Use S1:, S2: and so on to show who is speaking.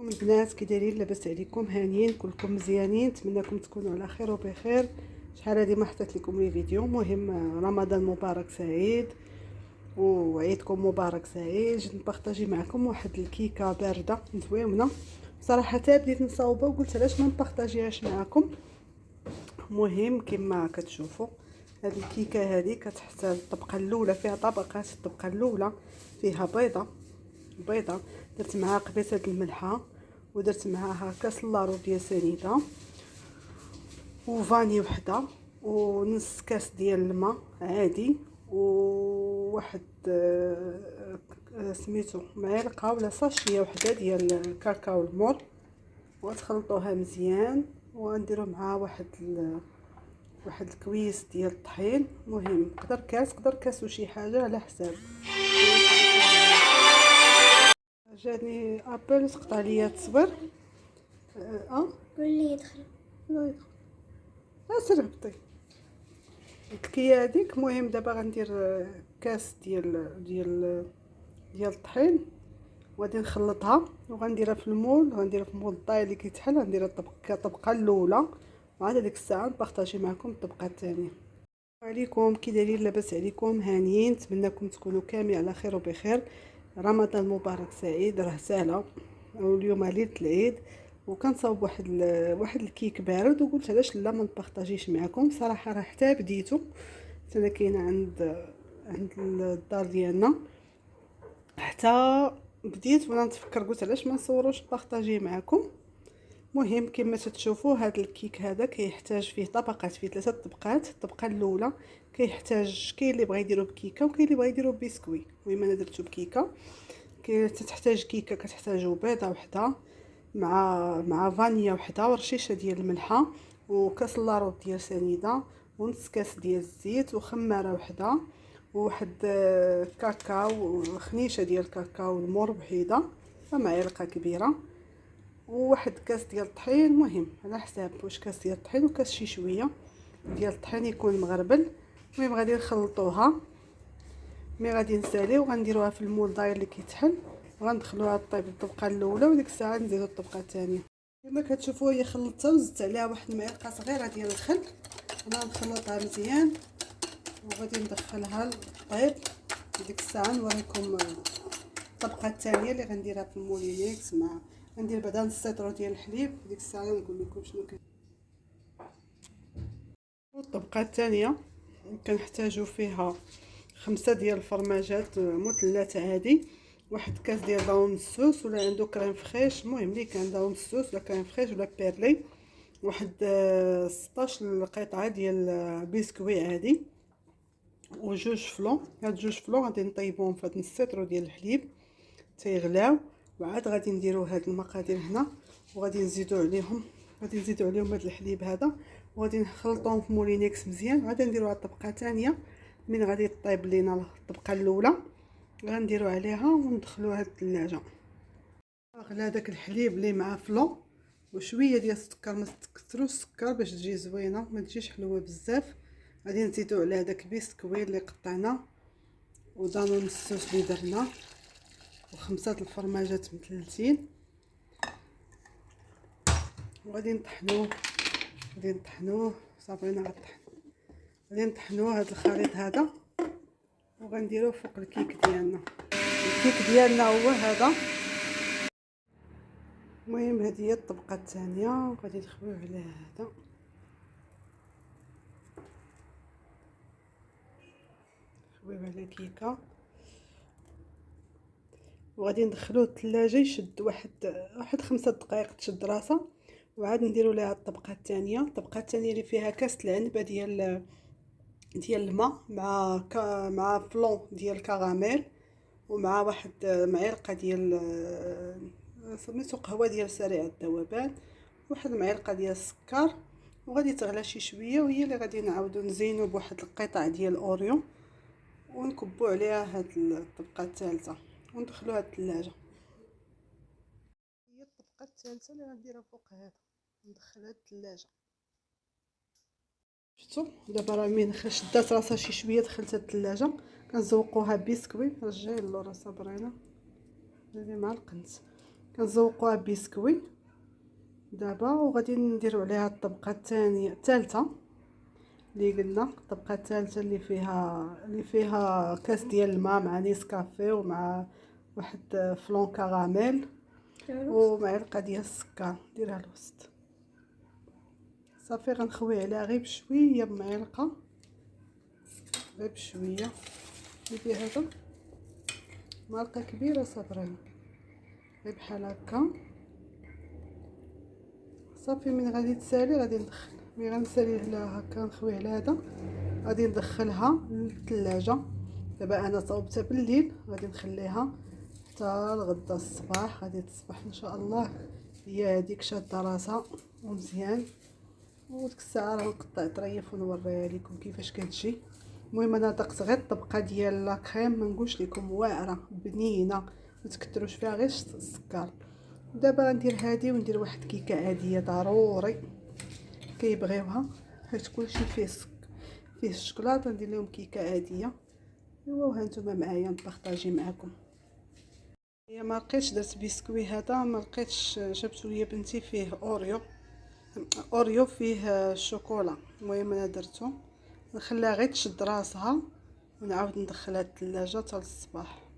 S1: البنات كي دايرين؟ لاباس عليكم؟ هانيين؟ كلكم مزيانين؟ نتمنىكم تكونوا على خير وبخير. شحال هادي ما حطيت لكم لي فيديو. مهم رمضان مبارك سعيد وعيدكم مبارك سعيد. جيت نبارطاجي معكم واحد الكيكه بارده زوينه صراحه. بديت نصاوبها وقلت علاش ما نبارطاجيهاش معكم. مهم كما كتشوفوا هاد الكيكه هذه كتحتاج الطبقه الاولى فيها طبقات. الطبقه الاولى فيها بيضه درت معها قبيصه الملحه ودرت معاها كاس لارو ديال سنيده وفاني وحده ونص كاس ديال الماء عادي وواحد سميتو معلقه ولا ساشيه وحده ديال الكاكاو المور. وغتخلطوها مزيان وغنديروا معها واحد الكويس ديال الطحين. مهم قدر كاس وشي حاجه على حساب. جاني ابل سقط عليا التصوير.
S2: قولي يدخل.
S1: لا يدخل. اسربطي الكيا هذيك. المهم دابا غندير كاس ديال الطحين وغادي نخلطها وغنديرها في المول. وغنديرها في المول الطاي اللي كيتحل. غنديرها الطبقه الاولى وعاد ديك الساعه نبارطاجي معكم الطبقه الثانيه. عليكم كي دايرين؟ لاباس عليكم؟ هانيين؟ نتمنىكم تكونوا كاملين على خير وبخير. رمضان مبارك سعيد. راه ساهله واليوم ليله العيد وكنصاوب واحد الكيك بارد وقلت علاش لا ما نبارطاجيش معكم. صراحه راه حتى بديتو انا كاينه عند الدار ديالنا حتى بديت وانا نتفكر قلت علاش ما نصوروش نبارطاجيه معكم. مهم كما تشوفوا هذا الكيك هذا كيحتاج فيه طبقات، فيه 3 طبقات. الطبقه الاولى كيحتاج كاين اللي بغا يديرو بكيكه وكاين اللي بغا يديرو ببسكوي. المهم انا درتو بكيكه. كتحتاج كيكه كتحتاجوا بيضه وحده مع فانيا وحده ورشيشه ديال الملحه وكاس لارو ديال سنيده ونص كاس ديال الزيت وخماره وحده وواحد كاكاو خنيشه ديال كاكاو المور وحيده معلقه كبيره وواحد كاس ديال الطحين. مهم على حساب واش كاس ديال الطحين وكاس شي شويه ديال الطحين يكون مغربل. المهم غادي نخلطوها مي غادي نساليو وغنديروها في المول داير اللي كيتحل وغندخلوها طيب الطبقه الاولى وديك الساعه نزيدو الطبقه الثانيه. كما كتشوفوا هي خلطتها وزدت عليها واحد المعلقه صغيره ديال الخل. انا نخلطها مزيان وغادي ندخلها للطيب. ديك الساعه نوريكم الطبقه الثانيه اللي غنديرها في المولينيكس. غندير بعدا نص لتر ديال الحليب. ديك الساعه نقول لكم شنو كاين. الطبقه الثانيه كنحتاجوا فيها 5 ديال الفرماجات مثلث عادي، واحد كاس ديال داون السوس ولا عنده كريم فريش. المهم اللي كان داون السوس ولا كريم فريش ولا بيرلي. واحد 16 قطعه ديال بسكوي عادي وجوج فلون. هاد جوج فلون غادي نطيبوهم في هاد نص لتر ديال الحليب تيغلاو وعاد غادي نديرو هاد المقادير هنا وغادي نزيدو عليهم هاد الحليب هذا وغادي نخلطوهم في مولينيكس مزيان. غادي نديرو على الطبقه الثانيه من غادي طيب لينا الطبقه الاولى غنديرو عليها وندخلوها للثلاجه. غلا داك الحليب اللي مع فلو وشويه ديال السكر، ما تكثروش السكر باش تجي زوينه ما تجيش حلوه بزاف. غادي نزيدو عليها داك بسكويت اللي قطعنا ودانون السوس اللي درنا وخمسة الفرماجات مثلثين وغادي نطحنوه صافينا غطحن. غادي نطحنوا هذا الخليط هذا وغنديروه فوق الكيك ديالنا. هو هذا. المهم هذه هي الطبقه الثانيه وغادي نخويو على هذا. نخويو على الكيكه وغادي ندخلوه الثلاجه يشد واحد 5 دقائق تشد راسه وعاد نديروا لها الطبقه الثانيه. اللي فيها كاس العنبه ديال الماء مع فلون ديال الكراميل ومع واحد معلقه ديال سميتو قهوه ديال سريع الذوبان واحد المعلقه ديال السكر وغادي تغلى شي شويه وهي اللي غادي نعاودو نزينو بواحد القطع ديال اوريو ونكبو عليها هاد الطبقه الثالثه وندخلوها الثلاجه. هي الطبقه الثالثه اللي غنديرها فوق هذا ندخلها الثلاجه. شفتوا دابا راه من شدات راسها شي شويه دخلتها الثلاجه. كنزوقوها بسكوي رجعي اللور صابرينا هذه مع القنت. كنزوقوها بسكوي دابا. وغادي نديرو عليها الطبقه الثالثه اللي قلنا، الطبقه الثالثه اللي فيها كاس ديال الماء مع نيسكافيه ومع واحد فلون كراميل ومعلقه ديال السكر. نديرها الوسط صافي. غنخوي عليها غير بشويه بمعلقه، غير بشويه. ندير هذا معلقه كبيره صابرين غير بحال هكا صافي. من غادي تسالي غادي ندخل، ملي غنسالي لها هكا نخوي على هذا غادي ندخلها للثلاجه. دابا انا صوبتها بالليل، غادي نخليها حتى الغدا الصباح. غادي تصبح ان شاء الله هي هذيك شاده راسها ومزيان. وديك الساعه راه نقطع طريف ونوريها لكم كيفاش كتجي. المهم انا دقت غير الطبقه ديال لاكريم، ما نقولش لكم واعره بنينه، ما تكثروش فيها غير السكر. دابا غندير هذه وندير واحد كيكه عاديه ضروري كيبغيوها، حيت كلشي فيه الشكلاط. ندير لهم كيكه عاديه. ايوا وها نتوما معايا نبارطاجي معكم. هي ما لقيتش درت بسكوي هذا، ما لقيتش، جبتو ليا بنتي فيه اوريو فيه الشوكولا. المهم انا درتو، نخليها غير تشد راسها ونعاود ندخلها الثلاجه حتى للصباح.